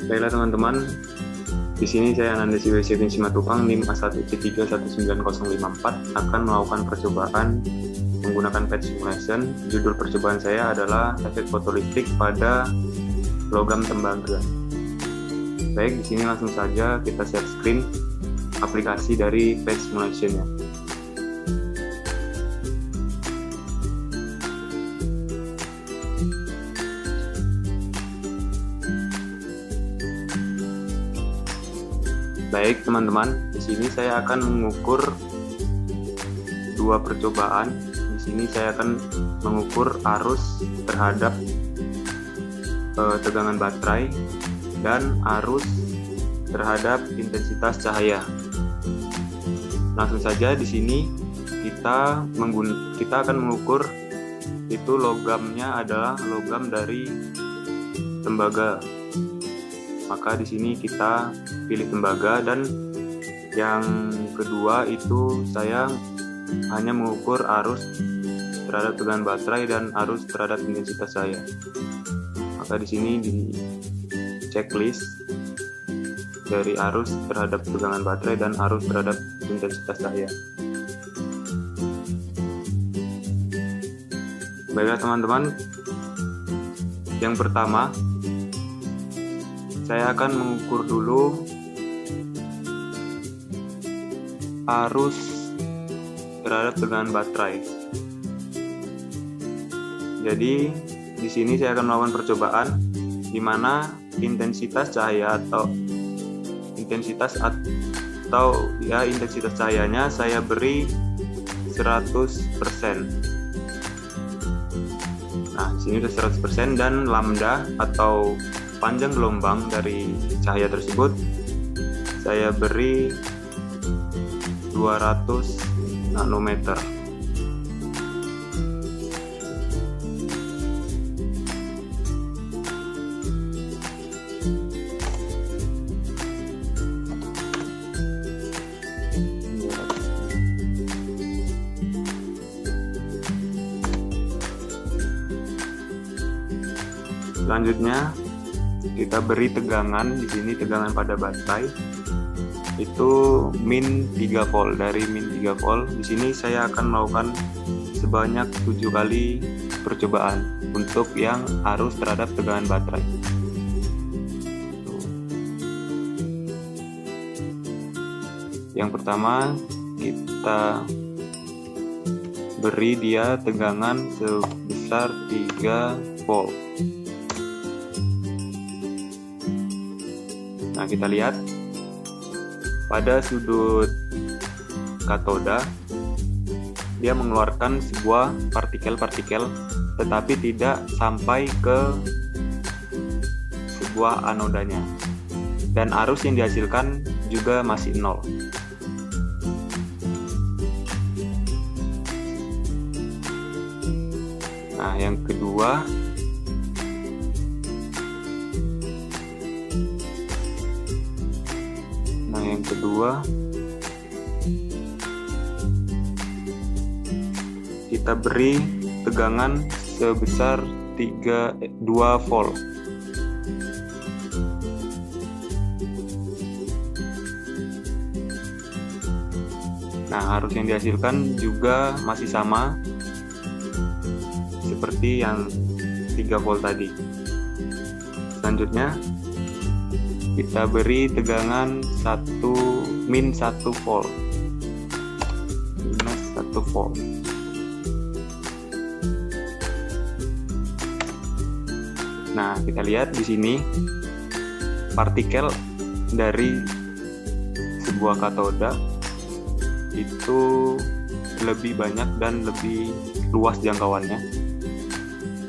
Baiklah teman-teman, di sini saya Ananda Siwesevin Simatupang NIM A1C3190054 akan melakukan percobaan menggunakan PET simulation. Judul percobaan saya adalah efek fotolistrik pada logam tembaga. Baik, di sini langsung saja kita share screen aplikasi dari PET simulation-nya. Baik teman-teman, di sini saya akan mengukur dua percobaan. Di sini saya akan mengukur arus terhadap tegangan baterai dan arus terhadap intensitas cahaya. Langsung saja di sini kita akan mengukur itu logamnya adalah logam dari tembaga. Maka di sini kita pilih tembaga, dan yang kedua itu saya hanya mengukur arus terhadap tegangan baterai dan arus terhadap intensitas cahaya. Maka di sini di checklist dari arus terhadap tegangan baterai dan arus terhadap intensitas cahaya. Baiklah teman-teman, yang pertama saya akan mengukur dulu arus terhadap tegangan baterai. Jadi di sini saya akan melakukan percobaan di mana intensitas cahayanya saya beri 100%. Nah, di sini sudah 100% dan lambda atau panjang gelombang dari cahaya tersebut saya beri 200 nanometer. Selanjutnya kita beri tegangan. Di sini tegangan pada baterai itu min 3 volt. Dari min 3 volt di sini saya akan melakukan sebanyak 7 kali percobaan untuk yang arus terhadap tegangan baterai. Yang pertama kita beri dia tegangan sebesar 3 volt. Nah, kita lihat pada sudut katoda dia mengeluarkan sebuah partikel-partikel, tetapi tidak sampai ke sebuah anodanya, dan arus yang dihasilkan juga masih 0. Nah, yang kedua kita beri tegangan sebesar 2 volt. Nah, arus yang dihasilkan juga masih sama seperti yang 3 volt tadi. Selanjutnya kita beri tegangan min 1 volt. Minus 1 volt. Nah, kita lihat di sini partikel dari sebuah katoda itu lebih banyak dan lebih luas jangkauannya.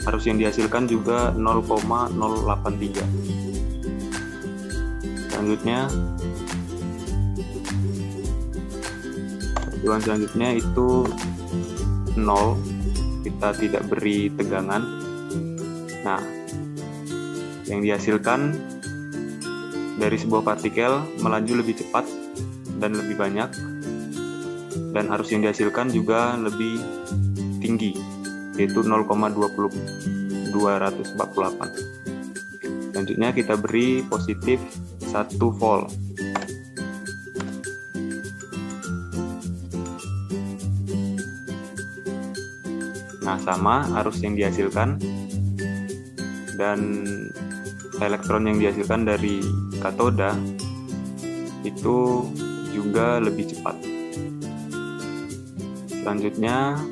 Arus yang dihasilkan juga 0,083. Selanjutnya percobaan selanjutnya itu 0, kita tidak beri tegangan. Nah, yang dihasilkan dari sebuah partikel melaju lebih cepat dan lebih banyak, dan arus yang dihasilkan juga lebih tinggi, yaitu 0,248. Selanjutnya kita beri positif 1 volt. Nah, sama arus yang dihasilkan dan elektron yang dihasilkan dari katoda itu juga lebih cepat. Selanjutnya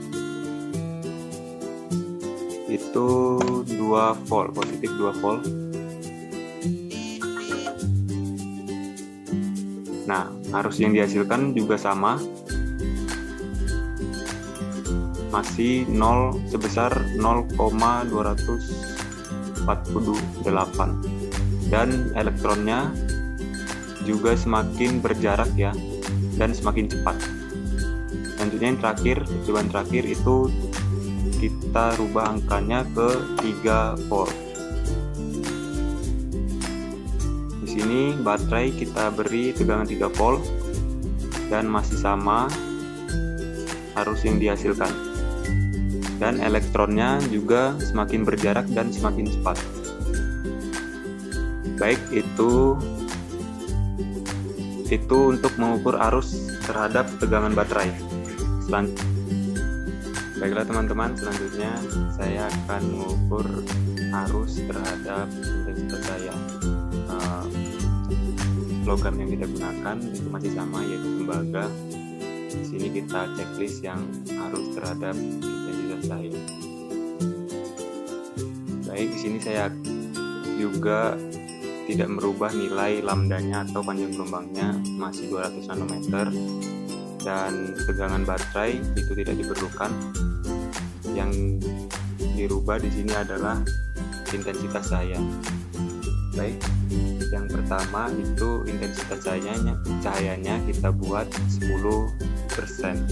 itu 2 volt, positif 2 volt. Nah, arus yang dihasilkan juga sama, masih sebesar 0,248, dan elektronnya juga semakin berjarak ya, dan semakin cepat. Selanjutnya yang terakhir, percobaan terakhir itu kita rubah angkanya ke 3 volt. Di sini baterai kita beri tegangan 3 volt dan masih sama arus yang dihasilkan. Dan elektronnya juga semakin berjarak dan semakin cepat. Baik, itu untuk mengukur arus terhadap tegangan baterai. Baiklah teman-teman, selanjutnya saya akan mengukur arus terhadap intensitas cahaya. Logam yang kita gunakan itu masih sama, yaitu tembaga. Di sini kita checklist yang arus terhadap cahaya. Baik, di sini saya juga tidak merubah nilai lambdanya atau panjang gelombangnya, masih 200 nanometer, dan tegangan baterai itu tidak diperlukan. Yang dirubah di sini adalah intensitas cahaya. Baik, yang pertama itu intensitas cahayanya kita buat 10%.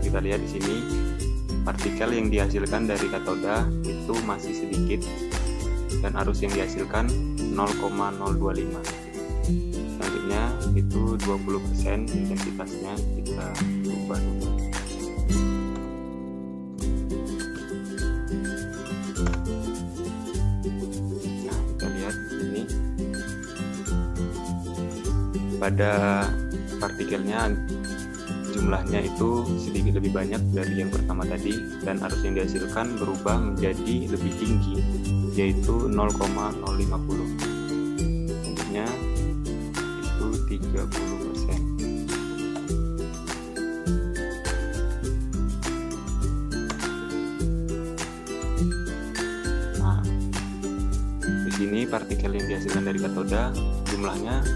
Kita lihat di sini partikel yang dihasilkan dari katoda itu masih sedikit dan arus yang dihasilkan 0,025. Selanjutnya itu 20% intensitasnya kita ubah dulu. Nah, kita lihat di sini pada partikelnya jumlahnya itu sedikit lebih banyak dari yang pertama tadi, dan arus yang dihasilkan berubah menjadi lebih tinggi, yaitu 0,050. Selanjutnya itu 30%. Nah, di sini partikel yang dihasilkan dari katoda jumlahnya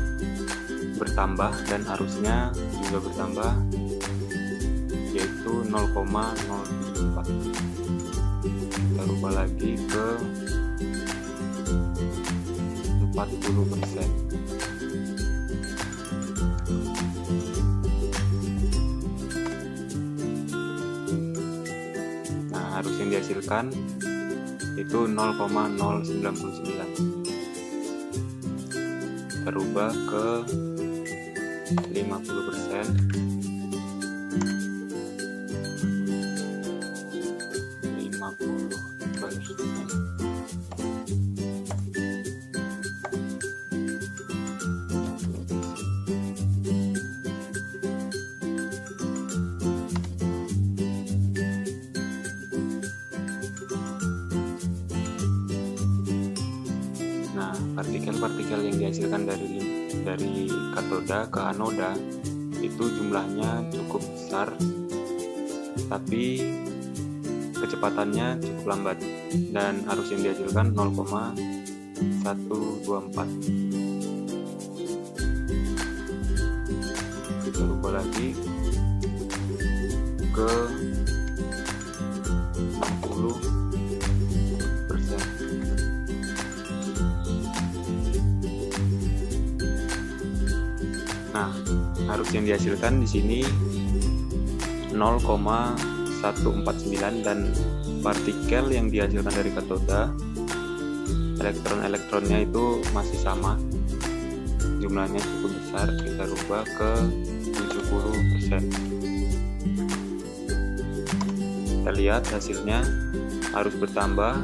bertambah dan arusnya juga bertambah, yaitu 0,04. Kita rubah lagi ke 40%. Nah, arus yang dihasilkan itu 0,099. Kita rubah ke 50%. Nah, partikel-partikel yang dihasilkan dari katoda ke anoda itu jumlahnya cukup besar, tapi kecepatannya cukup lambat, dan arus yang dihasilkan 0,124. Kita rubah lagi ke 60%. Nah, arus yang dihasilkan di sini 0,149, dan partikel yang dihasilkan dari katoda, elektron-elektronnya itu masih sama, jumlahnya cukup besar. Kita rubah ke 70%. Kita lihat hasilnya arus bertambah,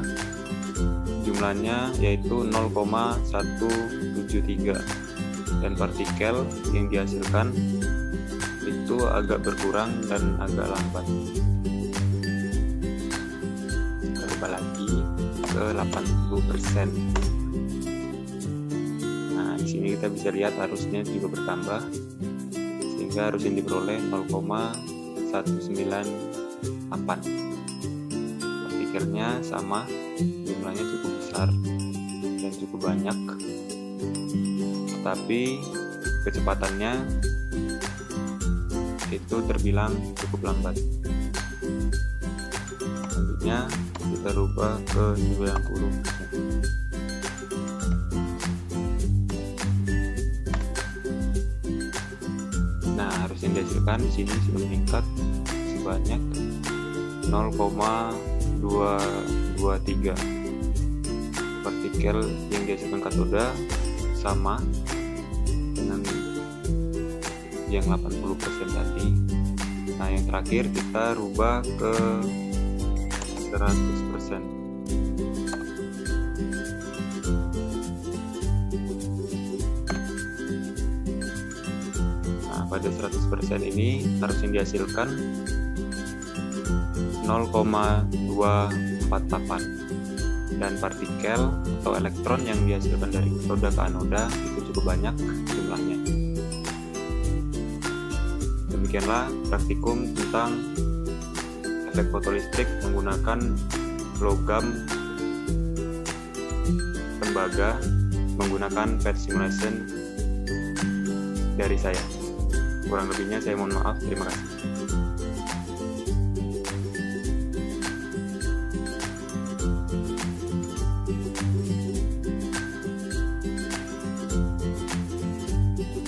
jumlahnya yaitu 0,173, dan partikel yang dihasilkan itu agak berkurang dan agak lambat. Kita coba lagi ke 80%. Nah, di sini kita bisa lihat arusnya juga bertambah, sehingga arus yang diperoleh 0,198. Partikelnya sama, jumlahnya cukup besar dan cukup banyak, tetapi kecepatannya itu terbilang cukup lambat. Selanjutnya kita rubah ke 90%. Nah, arus yang dihasilkan di sini sudah meningkat sebanyak 0,223. Partikel yang dihasilkan katoda sama dengan yang 80% tadi. Nah, yang terakhir kita rubah ke 100%. Nah, pada 100% ini arus yang dihasilkan 0,248, dan partikel atau elektron yang dihasilkan dari katoda ke anoda itu cukup banyak jumlahnya. Demikianlah praktikum tentang efek fotolistrik menggunakan logam tembaga menggunakan PET simulation dari saya. Kurang lebihnya saya mohon maaf. Terima kasih.